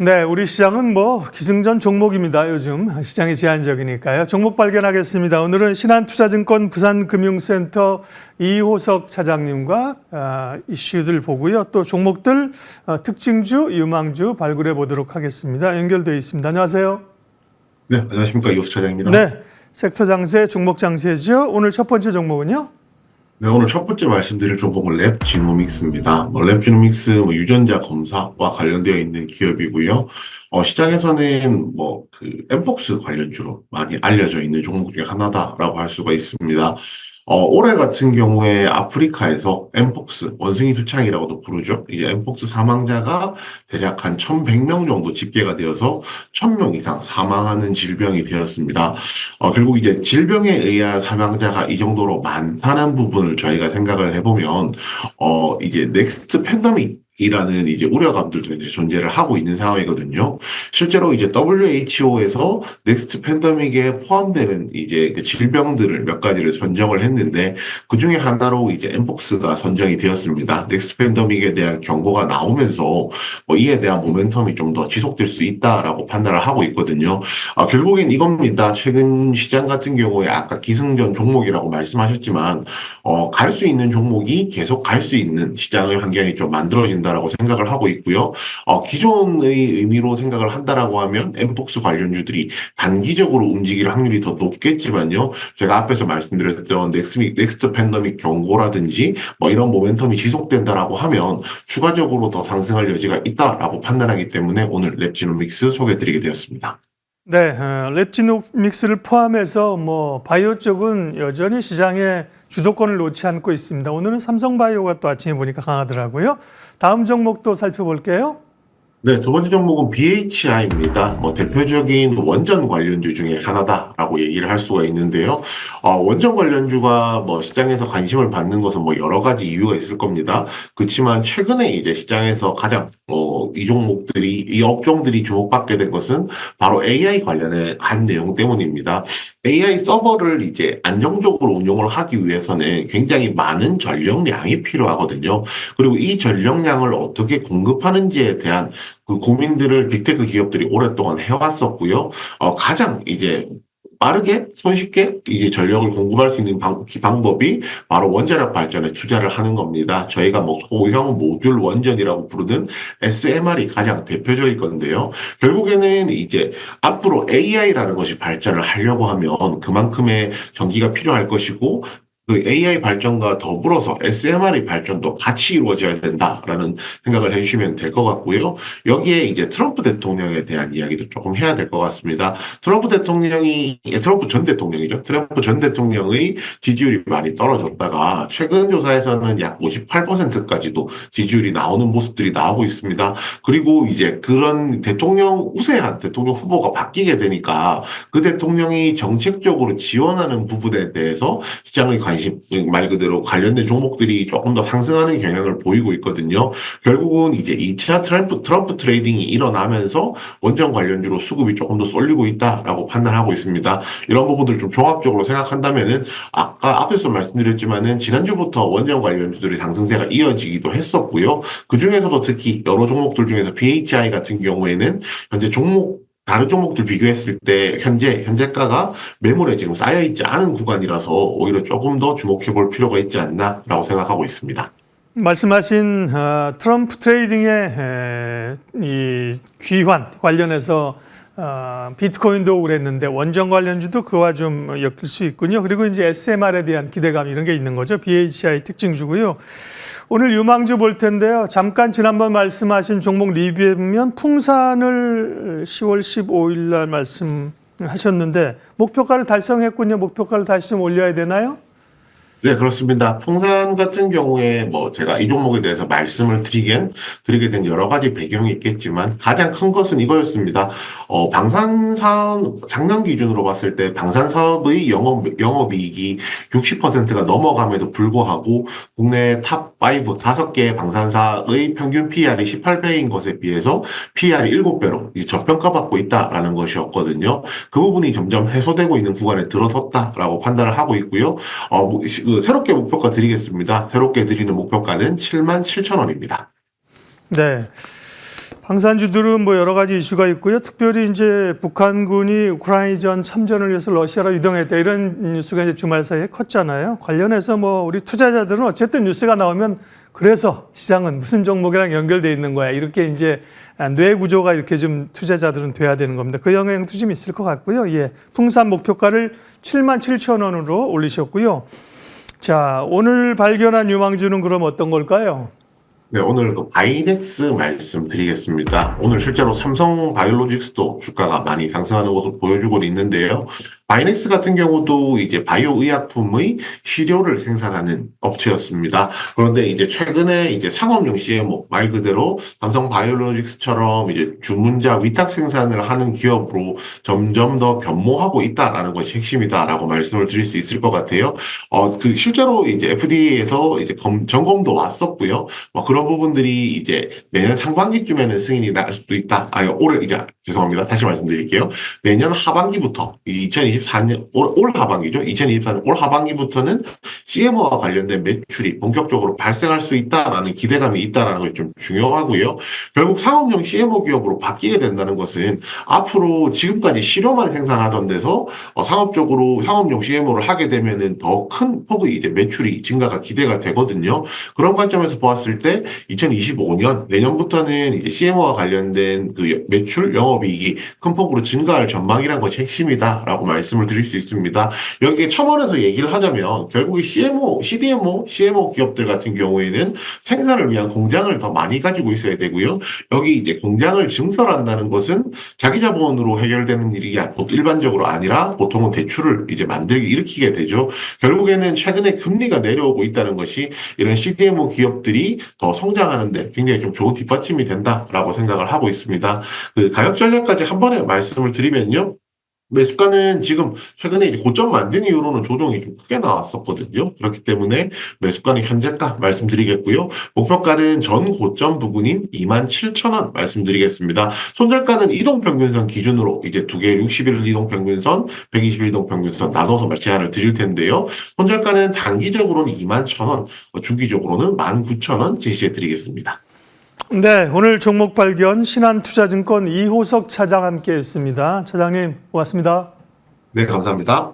네, 우리 시장은 뭐 기승전 종목입니다. 요즘 시장이 제한적이니까요. 종목 발견하겠습니다. 오늘은 신한투자증권 부산금융센터 이호석 차장님과 이슈들 보고요. 또 종목들 특징주, 유망주 발굴해 보도록 하겠습니다. 연결되어 있습니다. 안녕하세요. 네, 안녕하십니까. 이호석 차장입니다. 네, 섹터 장세, 종목 장세죠. 오늘 첫 번째 종목은요? 네, 오늘 첫 번째 말씀드릴 종목은 랩지노믹스입니다. 랩지노믹스 유전자 검사와 관련되어 있는 기업이고요. 시장에서는 엠폭스 관련주로 많이 알려져 있는 종목 중에 하나다라고 할 수가 있습니다. 올해 같은 경우에 아프리카에서 엠폭스, 원숭이 두창이라고도 부르죠. 이제 엠폭스 사망자가 대략 한 1,100명 정도 집계가 되어서 1,000명 이상 사망하는 질병이 되었습니다. 결국 이제 질병에 의한 사망자가 이 정도로 많다는 부분을 저희가 생각을 해보면, 이제 넥스트 팬데믹 이라는 이제 우려감들도 이제 존재를 하고 있는 상황이거든요. 실제로 이제 WHO에서 넥스트 팬데믹에 포함되는 이제 그 질병들을 몇 가지를 선정을 했는데 그 중에 하나로 이제 엠폭스가 선정이 되었습니다. 넥스트 팬데믹에 대한 경고가 나오면서 이에 대한 모멘텀이 좀 더 지속될 수 있다라고 판단을 하고 있거든요. 결국엔 이겁니다. 최근 시장 같은 경우에 아까 기승전 종목이라고 말씀하셨지만 갈 수 있는 종목이 계속 갈 수 있는 시장의 환경이 좀 만들어진다라고 생각을 하고 있고요. 기존의 의미로 생각을 한다라고 하면 엠폭스 관련주들이 단기적으로 움직일 확률이 더 높겠지만요. 제가 앞에서 말씀드렸던 넥스트 팬데믹 경고라든지 이런 모멘텀이 지속된다라고 하면 추가적으로 더 상승할 여지가 있다라고 판단하기 때문에 오늘 랩지노믹스 소개해드리게 되었습니다. 네, 랩지노믹스를 포함해서 바이오 쪽은 여전히 시장에 주도권을 놓지 않고 있습니다. 오늘은 삼성바이오가 또 아침에 보니까 강하더라고요. 다음 종목도 살펴볼게요. 네, 두 번째 종목은 BHI입니다. 대표적인 원전 관련주 중에 하나다라고 얘기를 할 수가 있는데요. 원전 관련주가 시장에서 관심을 받는 것은 여러 가지 이유가 있을 겁니다. 그렇지만 최근에 이제 시장에서 가장 이 업종들이 주목받게 된 것은 바로 AI 관련의 한 내용 때문입니다. AI 서버를 이제 안정적으로 운용을 하기 위해서는 굉장히 많은 전력량이 필요하거든요. 그리고 이 전력량을 어떻게 공급하는지에 대한 그 고민들을 빅테크 기업들이 오랫동안 해왔었고요. 가장 이제 빠르게 손쉽게 이제 전력을 공급할 수 있는 방법이 바로 원자력 발전에 투자를 하는 겁니다. 저희가 소형 모듈 원전이라고 부르는 SMR이 가장 대표적일 건데요. 결국에는 이제 앞으로 AI라는 것이 발전을 하려고 하면 그만큼의 전기가 필요할 것이고 그 AI 발전과 더불어서 SMR의 발전도 같이 이루어져야 된다라는 생각을 해주시면 될 것 같고요. 여기에 이제 트럼프 대통령에 대한 이야기도 조금 해야 될 것 같습니다. 트럼프 전 대통령이죠. 트럼프 전 대통령의 지지율이 많이 떨어졌다가 최근 조사에서는 약 58%까지도 지지율이 나오는 모습들이 나오고 있습니다. 그리고 이제 그런 우세한 대통령 후보가 바뀌게 되니까 그 대통령이 정책적으로 지원하는 부분에 대해서 시장의 관심, 말 그대로 관련된 종목들이 조금 더 상승하는 경향을 보이고 있거든요. 결국은 이제 2차 트럼프 트레이딩이 일어나면서 원전 관련주로 수급이 조금 더 쏠리고 있다라고 판단하고 있습니다. 이런 부분들을 좀 종합적으로 생각한다면은 아까 앞에서 말씀드렸지만은 지난주부터 원전 관련주들의 상승세가 이어지기도 했었고요. 그 중에서도 특히 여러 종목들 중에서 BHI 같은 경우에는 현재 다른 종목들 비교했을 때 현재가가 매물에 지금 쌓여있지 않은 구간이라서 오히려 조금 더 주목해 볼 필요가 있지 않나라고 생각하고 있습니다. 말씀하신 트럼프 트레이딩의 이 귀환 관련해서 비트코인도 그랬는데 원전 관련주도 그와 좀 엮일 수 있군요. 그리고 이제 SMR에 대한 기대감 이런 게 있는 거죠. BHI 특징주고요. 오늘 유망주 볼 텐데요. 잠깐 지난번 말씀하신 종목 리뷰해보면 풍산을 10월 15일 날 말씀하셨는데 목표가를 달성했군요. 목표가를 다시 좀 올려야 되나요? 네, 그렇습니다. 풍산 같은 경우에 제가 이 종목에 대해서 말씀을 드리게 된 여러 가지 배경이 있겠지만 가장 큰 것은 이거였습니다. 작년 기준으로 봤을 때 방산 사업의 영업이익이 60%가 넘어감에도 불구하고 국내 탑 5, 5개의 방산사의 평균 PR이 18배인 것에 비해서 PR이 7배로 이제 저평가받고 있다라는 것이었거든요. 그 부분이 점점 해소되고 있는 구간에 들어섰다라고 판단을 하고 있고요. 새롭게 목표가 드리겠습니다. 새롭게 드리는 목표가는 77,000원입니다. 네. 방산주들은 뭐 여러 가지 이슈가 있고요. 특별히 이제 북한군이 우크라이나전 참전을 위해서 러시아로 이동했다 이런 뉴스가 이제 주말 사이에 컸잖아요. 관련해서 뭐 우리 투자자들은 어쨌든 뉴스가 나오면 그래서 시장은 무슨 종목이랑 연결돼 있는 거야 이렇게 이제 뇌 구조가 이렇게 좀 투자자들은 돼야 되는 겁니다. 그 영향도 좀 있을 것 같고요. 예, 풍산 목표가를 77,000원으로 올리셨고요. 자, 오늘 발견한 유망주는 그럼 어떤 걸까요? 네, 오늘 그 바이넥스 말씀드리겠습니다. 오늘 실제로 삼성 바이오로직스도 주가가 많이 상승하는 것을 보여주고 있는데요. 바이넥스 같은 경우도 이제 바이오 의약품의 시료를 생산하는 업체였습니다. 그런데 이제 최근에 이제 상업용 CMO 말 그대로 삼성 바이오로직스처럼 이제 주문자 위탁 생산을 하는 기업으로 점점 더 변모하고 있다라는 것이 핵심이다라고 말씀을 드릴 수 있을 것 같아요. 그 실제로 이제 FDA에서 이제 점검도 왔었고요. 그런 부분들이 이제 내년 상반기쯤에는 승인이 날 수도 있다. 올해 이제 죄송합니다. 다시 말씀드릴게요. 내년 하반기부터 2024년 올 하반기죠. 2024년 올 하반기부터는 CMO와 관련된 매출이 본격적으로 발생할 수 있다라는 기대감이 있다라는 것이 좀 중요하고요. 결국 상업용 CMO 기업으로 바뀌게 된다는 것은 앞으로 지금까지 실효만 생산하던 데서 상업적으로 상업용 CMO를 하게 되면은 더 큰 폭의 이제 매출이 증가가 기대가 되거든요. 그런 관점에서 보았을 때 2025년 내년부터는 이제 CMO와 관련된 그 매출 영업이익이 큰 폭으로 증가할 전망이란 것이 핵심이다라고 말씀을 드릴 수 있습니다. 여기에 첨언해서 얘기를 하자면 결국에 CDMO 기업들 같은 경우에는 생산을 위한 공장을 더 많이 가지고 있어야 되고요. 여기 이제 공장을 증설한다는 것은 자기 자본으로 해결되는 일이 일반적으로 아니라 보통은 대출을 이제 일으키게 되죠. 결국에는 최근에 금리가 내려오고 있다는 것이 이런 CDMO 기업들이 더 성장하는데 굉장히 좀 좋은 뒷받침이 된다라고 생각을 하고 있습니다. 그 가격 전략까지 한 번에 말씀을 드리면요. 매수가는 지금 최근에 이제 고점 만든 이후로는 조정이 좀 크게 나왔었거든요. 그렇기 때문에 매수가는 현재가 말씀드리겠고요. 목표가는 전 고점 부근인 27,000원 말씀드리겠습니다. 손절가는 이동평균선 기준으로 이제 두 개 60일 이동평균선, 120일 이동평균선 나눠서 제한을 드릴 텐데요. 손절가는 단기적으로는 21,000원, 중기적으로는 19,000원 제시해 드리겠습니다. 네, 오늘 종목 발견 신한투자증권 이호석 차장 함께했습니다. 차장님 고맙습니다. 네, 감사합니다.